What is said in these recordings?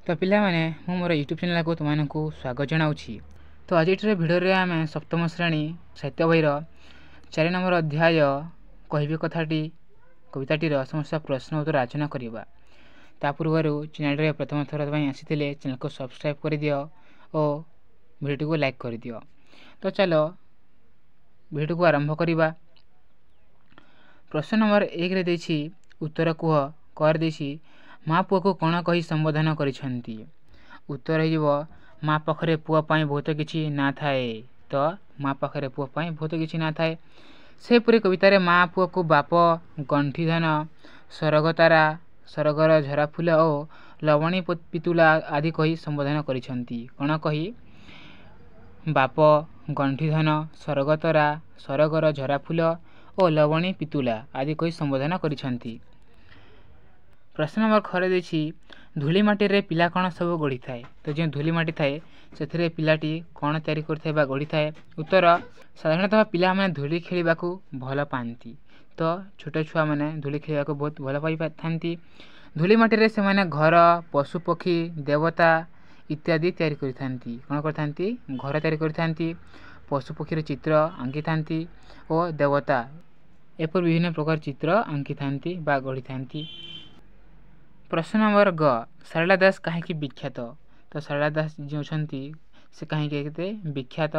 तो पिला माने मु मोर यूट्यूब चैनल को तुमको स्वागत जनाऊँगी। तो आज भिडियो आम सप्तम श्रेणी साहित्य बहीर 4 नंबर अध्याय कहबी कथाटी कविताटीर समस्त प्रश्न उत्तर आलोचना करवा। ता पूर्व चैनल रे प्रथम थर आसी चैनल को सब्सक्राइब कर दियो और वीडियो को लाइक कर दियो। तो चलो वीडियो को आरंभ करवा। प्रश्न नंबर 1 रे देछि उत्तर कुह कर देछि माँ पुआ को कौन कही संबोधन करिसेंती। उत्तर हो माँ पाखरे पुआ पाई बहुत किछि ना थाए। तो माँ पाखरे पुआ पाई बहुत किछि ना थाए। से पूरी कवितारे माँ पुआ को बाप गंठीधन सरगतारा सरगर झरा फूल और लवणी पितुला आदि कही संबोधन करिसेंती। कौन कही बाप गंठीधन सरगतरा सरगर झरा फूल और लवणी पितुला आदि कही संबोधन करिसेंती। प्रश्न नंबर खरे देछि धूली माटी रे पिला कौन सब गढ़ी थाए। तो जो धूली माटी थाए से पिलाटी कौन तैयारी करथाय बा गढ़ी थाए। उत्तर साधारणतः पिला माने धूली खेलिबा को भल पाती। तो छोट छुआ माने धूली खेलिबा को बहुत भल पाई थांती। धूली माटी रे से माने घर पशु पक्षी देवता इत्यादि तैयारी करिथांती। कौन करथांती घर तैयारी करिथांती, पशु पक्षीर चित्र आंकी थांती और देवता एपर विभिन्न प्रकार चित्र आंकी थांती बा गढ़ी थांती। प्रश्न नंबर ग सारला दास कहीं विख्यात। तो सारला दास जो से कहीं विख्यात।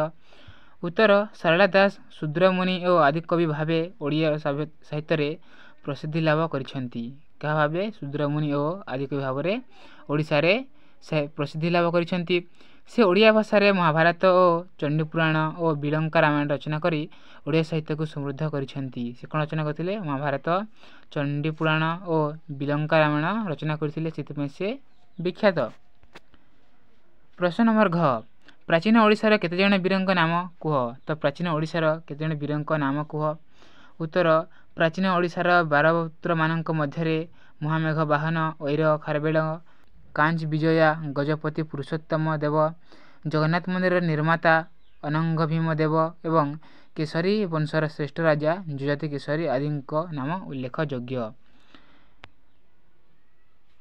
उत्तर सारला दास शूद्रमुनि और आदि कवि भावे ओडिया साहित्य रे प्रसिद्धि लाभ करिसेंती। क्या भावे शूद्रमुनि और आदि कवि भाव में ओडिशा रे प्रसिद्धि लाभ करिसेंती। से ओडिया भाषा रे महाभारत और चंडीपुराण और विलंका रामायण रचना करी ओडिया साहित्य को समृद्ध करिसेंती। से कौन रचना करथिले महाभारत चंडीपुराण और विलंका रामायण रचना करथिले सेतिपय से विख्यात। प्रश्न नंबर घ प्राचीन ओडिशार केते जण वीरंक नाम कुह। तो प्राचीन ओडिशार केते जण वीरंक नाम कुह। उत्तर प्राचीन ओडिशार 12 पुत्र मानक मध्यरे महामेघ वाहन ऐर खारबेल कांच विजया गजपति पुरुषोत्तम देव जगन्नाथ मंदिर निर्माता अनंग भीम देव एवं केसरी वंशर श्रेष्ठ राजा जुजाति केसरी आदि नाम उल्लेख योग्य।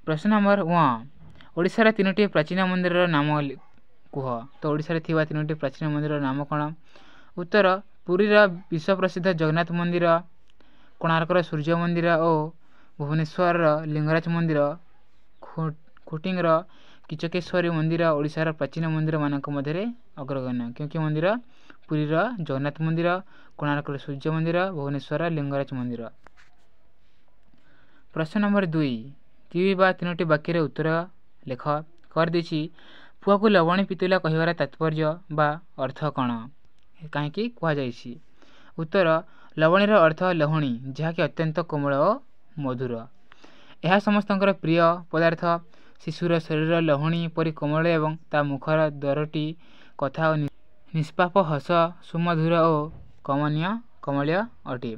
प्रश्न नंबर 1 ओडिशार 3टी प्राचीन मंदिर नाम कुह। तो ओडिशार थिबा 3टी प्राचीन मंदिर नाम कौन। उत्तर पुरीर विश्व प्रसिद्ध जगन्नाथ मंदिर, कोणार्कर सूर्य मंदिर और भुवनेश्वर लिंगराज मंदिर, खुटिंगर किचकेश्वरी मंदिर ओडिशार प्राचीन मंदिर मानक मध्य अग्रगण्य। क्योंकि मंदिर पुरीर जगन्नाथ मंदिर, कोणार्कर सूर्य मंदिर, भुवनेश्वर लिंगराज मंदिर। प्रश्न नंबर 2 ती बा 3टी वाक्य उत्तर लेख कर देछि पुआ को लवणी पितुला कहिबार तात्पर्य बा अर्थ कौन कहीं कह जाइछि। उत्तर लवणीर अर्थ लहुणी जहाँकि अत्यंत कोमल और मधुर। यह समस्तंकर प्रिय पदार्थ। शिशुर शरीर लहुणी परी कोमल एवं ता मुखर दरटी कथा और निष्पाप हस सुमधुर और कमल्य अटे।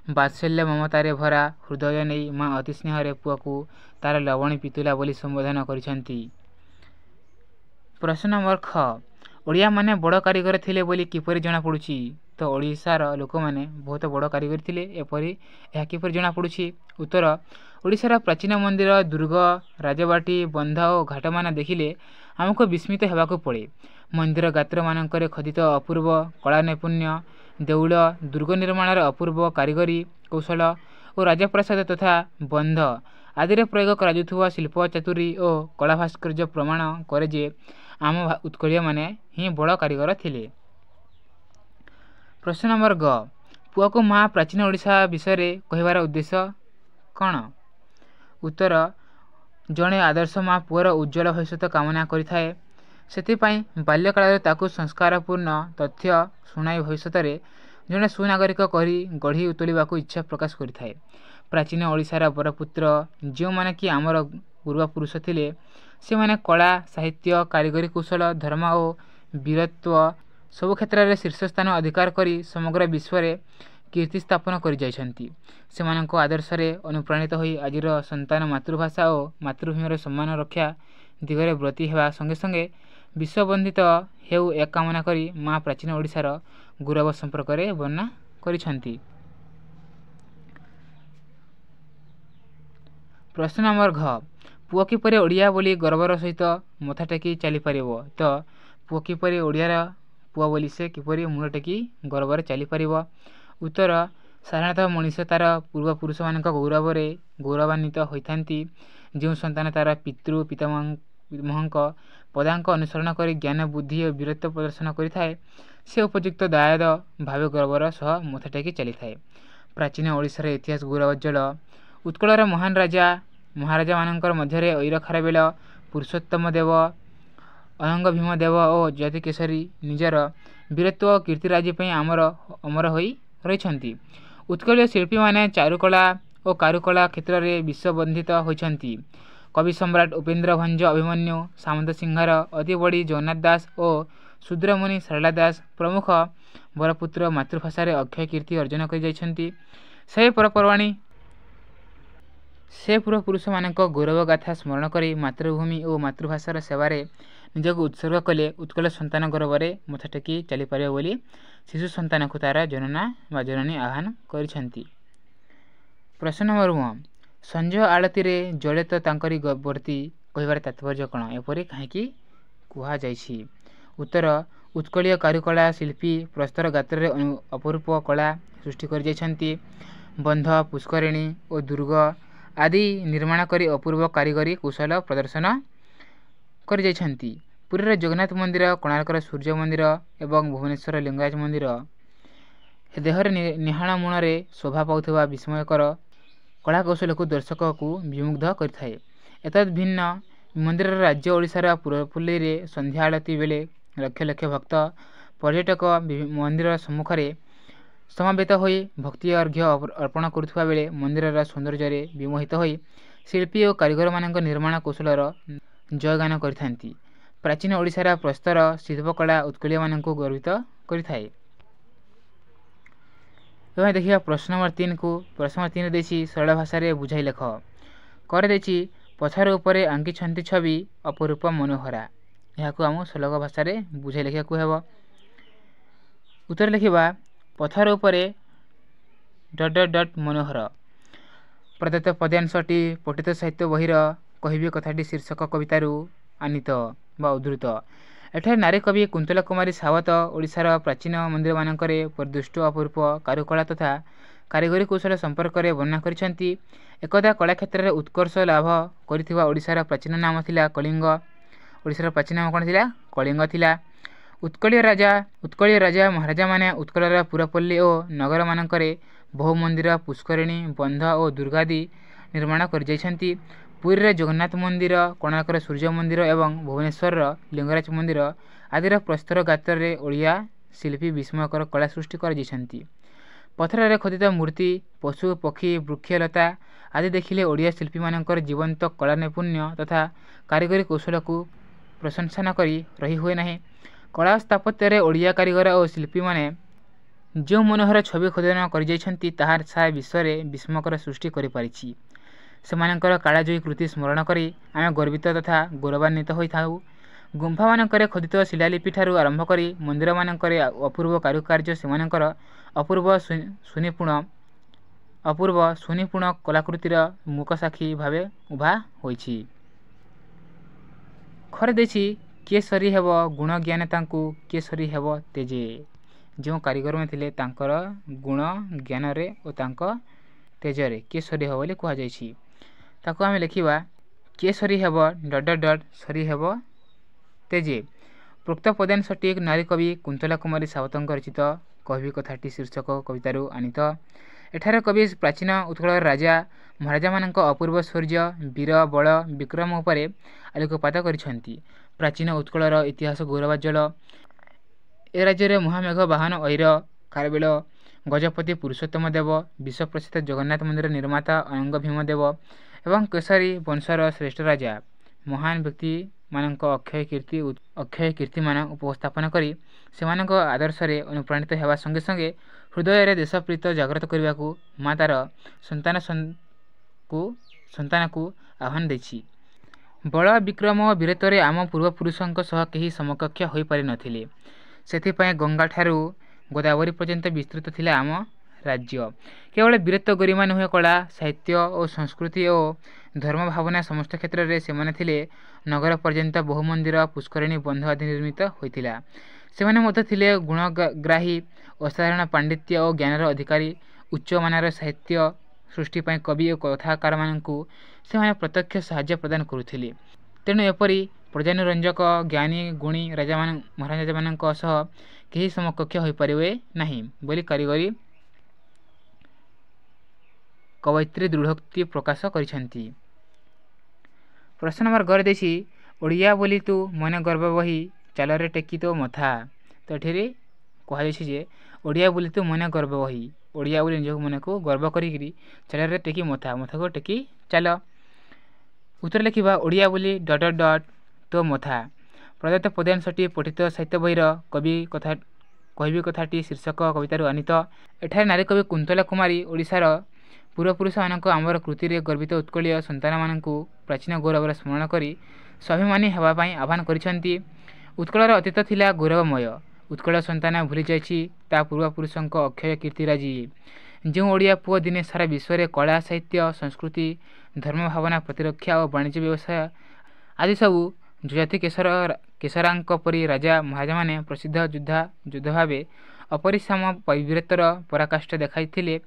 बात्सल्य ममतारे भरा हृदय नहीं माँ अति स्नेह पुआ को तार लवणी पितुला बोली संबोधन करिसेंती। प्रश्न नंबर ख ओडिया माने बड़ कारीगर थिले बोली किपरि जना पड़ुछि। तो ओडिशार लोक माने बहुत बड़ कारीगर थिले एपरि यह किपरि जना पड़ुछि। उत्तर ओडिशार प्राचीन मंदिर दुर्ग राजबाटी बंध और घाट मान देखिले आमको विस्मित हेबाक पड़े। मंदिर गात्र मानकर खदित अपूर्व कला नैपुण्य, देउल दुर्ग निर्माण अपूर्व कारीगरी कौशल और राजप्रासाद तथा बंध आदि प्रयोग कर शिल्प चातुरी और कला भास्कर्य प्रमाण करे जे आम उत्कलीय माने ही बड़ कारीगर थिले। प्रश्न नंबर ग पुआ को माँ प्राचीन ओडिशा विषय कहबार उद्देश्य कौन। उत्तर जड़े आदर्श माँ पुअर उज्जवल भविष्य कामना करिथाए। सेतिपाई बाल्यकाल ताकू संस्कारपूर्ण तथ्य शुणाई भविष्य जड़े सुनागरिक करी गढ़ी तोलिबाकू इच्छा प्रकाश करिथाए। प्राचीन ओडिशार बरपुत्र जो माने कि आमर पूर्वपुरुष थिले से माने कला साहित्य कारीगरी कौशल धर्म और वीरत्व सबु क्षेत्र में शीर्ष स्थान अधिकार करी समग्र विश्व में कीर्ति स्थापन कर जाइछंती। सेमानंको आदर्श रे अनुप्राणित होई आजिर संतान मातृभाषा और मातृभूमिर सम्मान रक्षा दिगरे ब्रती हेबा संगे संगे विश्ववंदित हेउ एक कामना करी माँ प्राचीन ओडिशार गौरव संपर्क में वर्णना करिछंती। प्रश्न नंबर घ पुओ किपरि ओडिया बोली गर्वर सहित मथा टेकी चली पारिबो तो पुओ किपरि ओडियार पुओ बोली से किपरि मुंड टेकी गर्वर चली पारिबो। उत्तर साधारणतः मनुष्य तार पूर्वपुरुष मान गौरव गौरवान्वित होइथांती जो संतान तार पितृ पितामहଙ୍କ पदांक अनुसरण कर ज्ञान बुद्धि और वीरत्व प्रदर्शन करिथाए से उपयुक्त दायद भाव गर्वर सह मथा टेकी चली थाए। प्राचीन ओडिशार इतिहास गौरवोज्ज्वल। उत्कलर महान राजा महाराजा मानकर मध्य ऐर खारबेल पुरुषोत्तम देव अनंग भीम देव और ज्योति केशरी निजर वीरत्व और कीर्तिराजी अमर होई रही। उत्कलीय शिल्पी माने चारुकला और कारुकला क्षेत्र में विश्वबंधित होती। कवि सम्राट उपेन्द्र भंज अभिमन्यु सामंत सिंहार अति बड़ी जगन्नाथ दास और शूद्रमुनि सरला दास प्रमुख बरपुत्र मातृभाषा अक्षय कीर्ति अर्जन कर परपर्वाणी से पूर्वपुरुष मान गौरव गाथा स्मरण कर मातृभूमि और मातृभाषार सेवार निजक उत्सर्ग कले उत्कल संतान गौरव मथा टेकी चली पारे बोली शिशु संतान को तार जनना व जननी आह्वान कर। प्रश्न नंबर 1 संज आलती रे जड़े तो तांकरी वर्ती कहबार तात्पर्य कौन एपरी कहीं कहुई। उत्तर उत्कलीय कारुकला शिल्पी प्रस्तर गात्र अपरूप कला सृष्टि कर बंध पुष्करिणी और दुर्ग आदि निर्माण करी अपूर्व कारीगरी कौशल प्रदर्शन कर पुरी जगन्नाथ मंदिर कोणार्कर सूर्य मंदिर एवं भुवनेश्वर लिंगराज मंदिर देहर निहाण मुणरे शोभा पाउथबा विस्मयकर कला कौशल को दर्शक को विमुग्ध करथाए। एतद् भिन्न मंदिर राज्य ओडिशार पुरपल्ली रे संध्या आलती बेले लक्ष लक्ष भक्त पर्यटक मंदिर सम्मुख में समावेत होई भक्ति अर्घ्य अर्पण करुवा बेले मंदिर सौंदर्य विमोहित होई शिल्पी और कारीगर मान निर्माण कौशलर जयगान करथांती। प्राचीन ओडिशार प्रस्तर शिल्पकला उत्कलीय मान गर्वित करिथाए। देखिए प्रश्न नंबर 3 को प्रश्न नंबर 3 देसी सरल भाषा रे बुझाई लेख कर देछि पथर उपरे आंकी छवि अपरूप मनोहरा यह आम श्लोक भाषा रे बुझाई लेखा हेब। उत्तर लिखा पथर उपरे ... मनोहर प्रदत्त पद्यांशटी पठित साहित्य बहिर कहबी कथाटी शीर्षक कवितारू आनीत बा उद्धृत। एठार नारी कवि कुंतला कुमारी सावत ओडिशार प्राचीन मंदिर मानकरे प्रदुष्ट अपरूप कारुकला तथा कारीगरी कौशल संपर्क में वर्णना करिसेंती। एकदा कला क्षेत्र में उत्कर्ष लाभ करिथिबा ओडिशार प्राचीन नाम थिला कलिंग। ओडिशार प्राचीन नाम कौन थिला कलिंग थिला। उत्कलीय राजा महाराजा माने उत्कलर पुरपल्ली और नगर मानकरे बहु मंदिर पुष्करिणी बंध और दुर्गादि निर्माण कर जाइछंती। पुरी जगन्नाथ मंदिर कोणार्कर सूर्य मंदिर एवं भुवनेश्वर लिंगराज मंदिर आदिर प्रस्तर गात्र ओडिया शिल्पी विस्मयकर कला सृष्टि कर पथर खोदित मूर्ति पशु पक्षी वृक्षलता आदि देखिले ओडिया शिल्पी मानकर जीवंत कला नैपुण्य तथा कारीगरी कौशल को प्रशंसा न करी रही हुए नहीं। कला स्थापत्य ओडिया कारीगर और शिल्पी माने जो मनोहर छवि खोदन कर ताहार सारा विश्व में विस्मयकर सृष्टि करिपारिछि। सेमानकर कालाजयी कृति स्मरण करी आमे गर्वित तथा गौरवान्वित होइथाउ। गुंफा मानकरे खोदित शिलालिपि ठारू आरंभ करी मंदिर मानकरे अपूर्व कारुकार्य सेमानकर अपूर्व सुनिपुण कलाकृतिर मुकसाक्षी भावे उभा होइछि। खर देछि किए सरी हेब गुण ज्ञान तांकु किए सरी हेब तेजे। जो कारीगर में थिले तांकर गुण ज्ञान रे और तांक तेजरे किए सरी हेब बोली कहा जाइछि। ताको आमे लिखिबा किए सरी हेब ... सरी हेब तेजे। प्रोक्त पद्यांशटी नारी कवि कुंतला कुमारी सावतंक रचित कहबी कथाटी शीर्षक कवितारू आनीत। एठार कवि प्राचीन उत्कल राजा महाराजा मानक अपूर्व शौर्य वीर बल विक्रम उपरे आलोकपात करिसेंती। प्राचीन उत्कलर इतिहास गौरवोज्ज्वल। ए राज्य महामेघ वाहन ऐर खारबेल गजपति पुरुषोत्तम देव विश्वप्रसिद्ध जगन्नाथ मंदिर निर्माता अनंग भीम देव एवं केशरी वंशर श्रेष्ठ राजा महान व्यक्ति मानक अक्षय कीर्ति मान उपस्थापन करी सेमानक आदर्श रे अनुप्राणित हेबा संगे संगे हृदय रे देशप्रीत जागृत करने को माँ तार संतान को आह्वान देछि। बल विक्रम और वीरत्व आम पूर्वपुरुषों सह केही समकक्ष हो पारि नथिले। सेथिपाई गंगा ठारू गोदावरी पर्यंत विस्तृत थिला आम राज्य। केवल वीरत्व गरिमा नुहे कला साहित्य और संस्कृति और धर्म भावना समस्त क्षेत्र में सेमाने थिले नगर पर्यंत बहु मंदिर पुष्करिणी बंध आदि निर्मित होइतिला। सेमाने मध्य थिले गुणग्राही असाधारण पांडित्य और ज्ञानर अधिकारी उच्च मानर साहित्य सृष्टि पाई कवि और कथाकार मानकु सेमाने प्रत्यक्ष साहाय्य प्रदान करुथिले। तेणु एपरी प्रजानुरंजक ज्ञानी गुणी राजा महाराजा मानक सह केही समकक्ष होई परिवे नाही बोली कारीगरी कवयित्री दृढ़ोक्ति प्रकाश करिसेंती। प्रश्न नंबर घर देसी ओडिया बोली तू मने गर्व बही चालरे टेकी तो मथा। तो एठिरे कहा जे ओडिया बोली तू मने गर्व बही ओडिया बोली निज मन को गर्व करी चालरे टेकी मथा मथा को टेकी चल। उत्तर लिखा ओडिया बोली डट डट तो मथा। प्रदत्त पद्यांशटी पठित साहित्य बहीर कवि कथा कहबी कथाटी शीर्षक कवितार आनीत। एठारे नारी कवि कुंतला कुमारी ओडिशार पूर्वपुरुष मानक आमर कृति गर्वित उत्कलीय संतान मानक प्राचीन गौरवर स्मरण करी स्वाभिमानी हेबाई आह्वान करिसेंती। उत्कलर अतीत थिला गौरवमय। उत्कल संतान भूली जाइछि ता पूर्वपुरुषों अक्षय कीर्तिराजी। जो ओडिया पुओ दिने सारा विश्व में कला साहित्य संस्कृति धर्म भावना प्रतिरक्षा और वाणिज्य व्यवसाय आदि सबू जुजाति केशरांक परी राजा महाराजा माने प्रसिद्ध युद्ध भावे अपरिसम वीरत्वर पराकाष्ठा देखाइथिले।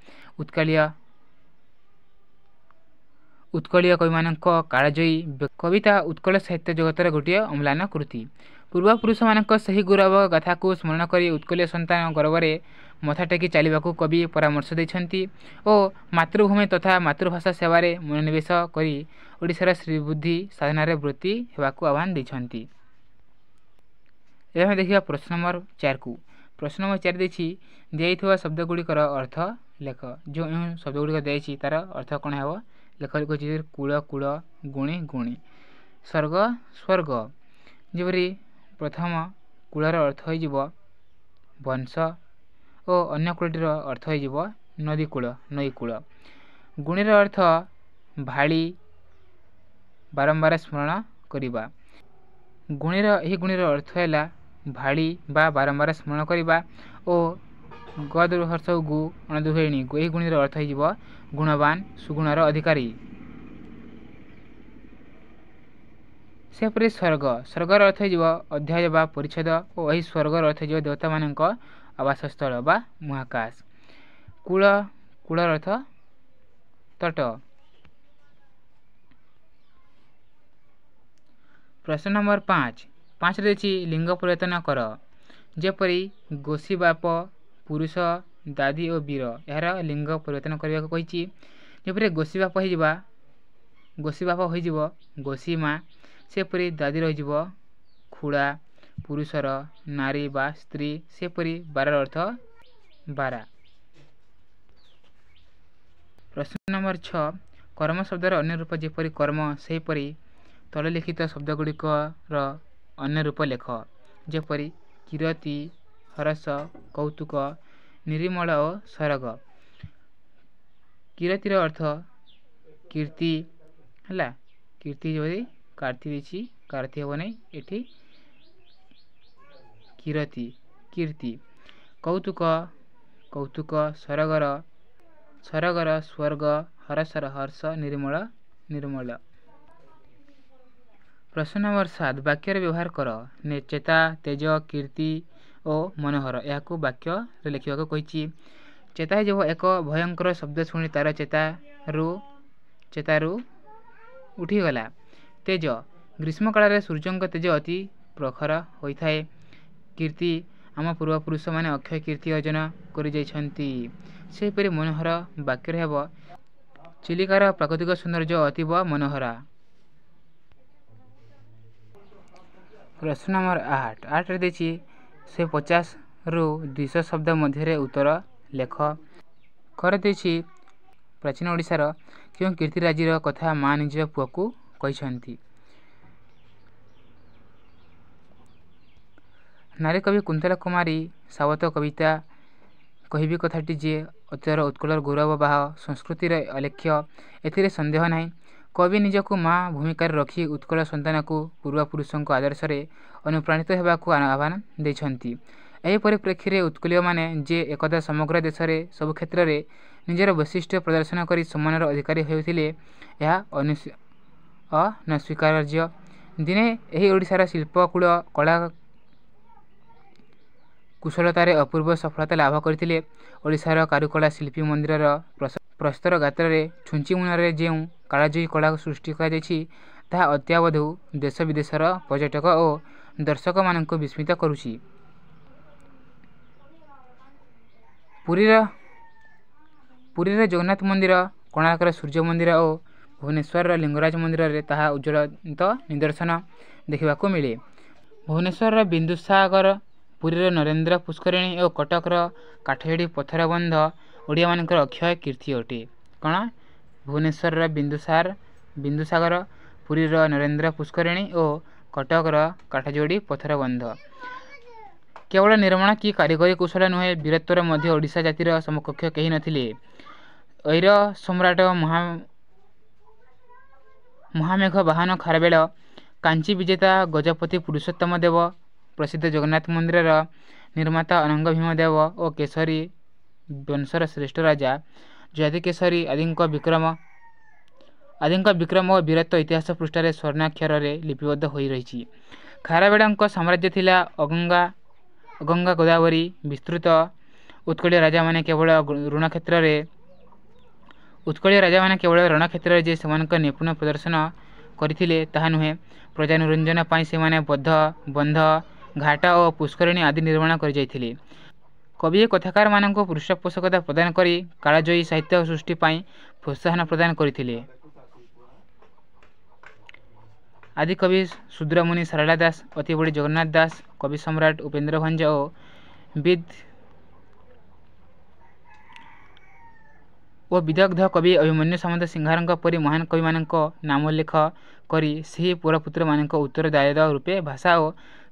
उत्कलीय कवि मानक कालजयी कविता उत्कल साहित्य जगतर गोटे अम्लान कृति। पूर्वपुरुष मानक सही गौरव गाथा को स्मरण करी उत्कलीय संतान गर्वरे मथा टेकी चलवाकू कवि परामर्श देछंती और मातृभूमि तथा मातृभाषा सेवारे मनोनिवेश करी ओडिशार श्रीबुद्धि साधनारे वृत्ति हेबाकू आह्वान देछंती। एमे देखिया प्रश्न नंबर 4 को। प्रश्न नंबर 4 देछि दियाइथवा शब्दगुड़िकर अर्थ लेख। जो शब्दगुड़िक दियाइछि तार अर्थ कोन हेबो लेख लिखि कूल कूल गुणी गुणी स्वर्ग स्वर्ग। जेपरी प्रथम कूलर अर्थ हो वंश और अन्य कूलटीर अर्थ हो नदी कूल नई कूल। गुणीर अर्थ भाड़ी बारंबार स्मरण करिबा। गुणीर अर्थ है भाड़ी बा बारंबार स्मरण करिबा और गदर हर्ष गु अणदुहेणी यही गुणीर अर्थ हो गुणवान सुगुणर अधिकारी। सेपरी स्वर्ग स्वर्गर अर्थ हो अध्याय बा परिच्छेद और यही स्वर्गर अर्थ हो देवता मानक आवासस्थल बा महाकाश। कूल कूलर अर्थ तट। प्रश्न नंबर 5 रही लिंग परिवर्तन कर। जेपरी गोसी बाप पुरुष दादी और वीर यार लिंग परिवर्तन करने को कही। जपरी गोसी बाप हो गोसी माँ सेपरी दादी रही खुड़ा पुरुषर नारी बा स्त्री सेपरी बारर अर्थ 12। प्रश्न नंबर 6 कर्म शब्दर अन्य रूप जेपरी कर्म सेपरी तले लिखित शब्दगुड़िकर अन्य रूप लेख। जेपरी कीरति हरस कौतुक निर्मल और सरग। कीरतिर अर्थ कीर्ति है कीर्ति जो कार्थी देछि कार्थी हे नहीं एठी कीरति कीर्ति। कौतुक कौतुक सरगर स्वर्ग हरसर हर्ष निर्मल निर्मल। प्रश्न नंबर 7 वाक्यर व्यवहार कर। चेता तेज कीर्ति और मनोहर यह वाक्य लिखा कही। चेता जो एक भयंकर शब्द शुणी तार चेतारू उठीगला। तेज ग्रीष्म काल सूर्य तेज अति प्रखर होता है। कीर्ति आम पूर्वपुरुष माने अक्षय कीर्ति अर्जन कर मनोहर वाक्य हेब चिलिकार प्राकृतिक सौंदर्य अतीब मनोहरा। प्रश्न नंबर 8 देखिए 150 रु 200 शब्द मध्य उत्तर लेख। कर देखिए प्राचीन ओडिशार क्यों कीर्तिराजीर कथा माँ निज पुआ को कही। नारी कवि कुंतला कुमारी सावत कविता कहबी कथाटी जे अतर उत्कलर गौरव बाह संस्कृतिर अलेख्य एथिरे संदेह नहीं। कवि निजक माँ भूमिकार रखी उत्कल संतान को पूर्वपुरुषों आदर्श अनुप्राणित होगाकू आह्वान देछंती। एही परिप्रेक्षी में उत्कलीय माने जे एकदा समग्र देश में सबु क्षेत्र में निजर वैशिष्ट्य प्रदर्शन कर सम्मानर अधिकारी होते ଅନସ୍ୱୀକାର୍ଯ୍ୟ। ଦିନେ ଏହି ଓଡ଼ିଶାର ଶିଳ୍ପକୂଳ କଳା କୁଶଳତାରେ ଅପୂର୍ବ ସଫଳତା ଲାଭ କରିଥିଲେ। ଓଡ଼ିଶାର କାରୁକଳା ଶିଳ୍ପୀ ମନ୍ଦିରର ପ୍ରସ୍ତର ଗାତ୍ରରେ ଛୁଞ୍ଚି ମୁନରେ ଯେଉଁ କାଳଜୟୀ କଳା ସୃଷ୍ଟି କରାଯାଇଛି ତାହା ଅତ୍ୟାବଧୁ ଦେଶ ବିଦେଶର ପର୍ଯ୍ୟଟକ ଓ ଦର୍ଶକମାନଙ୍କୁ ବିସ୍ମିତ କରୁଛି। ପୁରୀର ଜଗନ୍ନାଥ ମନ୍ଦିର, କୋଣାର୍କର ସୂର୍ଯ୍ୟ ମନ୍ଦିର ଓ ଭୁବନେଶ୍ୱରର ଲିଙ୍ଗରାଜ ମନ୍ଦିରରେ ତାହା ଉଜ୍ଜ୍ୱଳନ୍ତ ନିଦର୍ଶନ ଦେଖିବାକୁ ମିଳେ। ଭୁବନେଶ୍ୱରର ବିନ୍ଦୁସାଗର, ପୁରୀର ନରେନ୍ଦ୍ର ପୁଷ୍କରିଣୀ ଓ କଟକର କାଠଯୋଡ଼ି ପଥର ବନ୍ଧ ଓଡ଼ିଆମାନଙ୍କର ଅକ୍ଷୟ କୀର୍ତ୍ତି ଅଟେ। କ'ଣ? ଭୁବନେଶ୍ୱରର ବିନ୍ଦୁସାଗର, ପୁରୀର ନରେନ୍ଦ୍ର ପୁଷ୍କରିଣୀ ଓ କଟକର କାଠଯୋଡ଼ି ପଥର ବନ୍ଧ କେବଳ ନିର୍ମାଣ କି କାରିଗରୀ କୌଶଳ ନୁହେଁ, ବୀରତ୍ୱର ମଧ୍ୟ ଓଡ଼ିଶା ଜାତିର ସମକକ୍ଷ କେହି ନଥିଲେ। ଐର ସମ୍ରାଟ ମହାମେଘ ବାହନ ଖାରବେଳ, କାଞ୍ଚି ବିଜେତା ଗଜପତି ପୁରୁଷୋତ୍ତମ ଦେବ, ପ୍ରସିଦ୍ଧ ଜଗନ୍ନାଥ ମନ୍ଦିରର ନିର୍ମାତା ଅନଙ୍ଗ ଭୀମ ଦେବ ଓ କେଶରୀ ବଂଶର ଶ୍ରେଷ୍ଠ ରାଜା ଯଯାତିକେଶରୀ ଆଦିଙ୍କ ବିକ୍ରମ ଓ ବୀରତ୍ୱ ଇତିହାସ ପୃଷ୍ଠାରେ ସ୍ୱର୍ଣ୍ଣାକ୍ଷରରେ ଲିପିବଦ୍ଧ ହୋଇ ରହିଛି। ଖାରବେଳଙ୍କ ସାମ୍ରାଜ୍ୟ ଥିଲା ଅଗଙ୍ଗା ଗୋଦାବରୀ ବିସ୍ତୃତ। ଉତ୍କଳୀୟ ରାଜାମାନେ କେବଳ ରଣକ୍ଷେତ୍ରରେ ଯେ ସେମାନଙ୍କ ନିପୁଣ ପ୍ରଦର୍ଶନ କରିଥିଲେ ତାହା ନୁହେଁ, ପ୍ରଜାନୁରଞ୍ଜନ ପାଇଁ ସେମାନେ ବନ୍ଧ, ଘାଟ ଓ ପୁଷ୍କରିଣୀ ଆଦି ନିର୍ମାଣ କରିଯାଇଥିଲେ। କବି କଥାକାରମାନଙ୍କୁ ପୃଷ୍ଠପୋଷକତା ପ୍ରଦାନ କରି କାଳଜୟୀ ସାହିତ୍ୟ ସୃଷ୍ଟି ପାଇଁ ପ୍ରୋତ୍ସାହନ ପ୍ରଦାନ କରିଥିଲେ। ଆଦିକବି ଶୂଦ୍ରମୁନି ସାରଳା ଦାସ, ଅତିବଡ଼ି ଜଗନ୍ନାଥ ଦାସ, କବି ସମ୍ରାଟ ଉପେନ୍ଦ୍ର ଭଞ୍ଜ ଓ ବିଦଗ୍ଧ କବି ଅଭିମନ୍ୟୁ ସାମନ୍ତ ସିଂହାରଙ୍କ ପରି ମହାନ କବିମାନଙ୍କ ନାମୋଲ୍ଲେଖ କରି ସେହି ପୁରପୁତ୍ରମାନଙ୍କ ଉତ୍ତରଦାୟିତା ରୂପେ ଭାଷା ଓ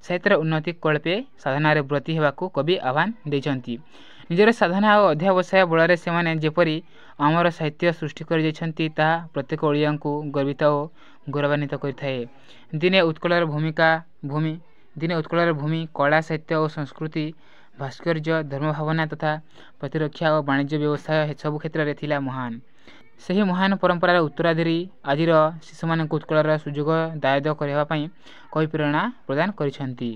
ସାହିତ୍ୟର ଉନ୍ନତି କଳ୍ପେ ସାଧନାରେ ବ୍ରତୀ ହେବାକୁ କବି ଆହ୍ୱାନ ଦେଇଛନ୍ତି। ନିଜର ସାଧନା ଓ ଅଧ୍ୟାବସାୟ ବଳରେ ସେମାନେ ଯେପରି ଅମର ସାହିତ୍ୟ ସୃଷ୍ଟି କରିଯାଇଛନ୍ତି ତାହା ପ୍ରତ୍ୟେକ ଓଡ଼ିଆଙ୍କୁ ଗର୍ବିତ ଓ ଗୌରବାନ୍ୱିତ କରିଥାଏ। ଦିନେ ଉତ୍କଳର ଭୂମି, କଳା, ସାହିତ୍ୟ ଓ ସଂସ୍କୃତି, ଭାସ୍କର୍ଯ୍ୟ, ଧର୍ମଭାବନା ତଥା ପ୍ରତିରକ୍ଷା ଓ ବାଣିଜ୍ୟ ବ୍ୟବସାୟ ସବୁ କ୍ଷେତ୍ରରେ ଥିଲା ମହାନ। ସେହି ମହାନ ପରମ୍ପରାର ଉତ୍ତରାଧିକାରୀ ଆଜିର ଶିଶୁମାନଙ୍କୁ ଉତ୍କଳର ସୁଯୋଗ ଦାୟଦ କରିବା ପାଇଁ କବି ପ୍ରେରଣା ପ୍ରଦାନ କରିଛନ୍ତି।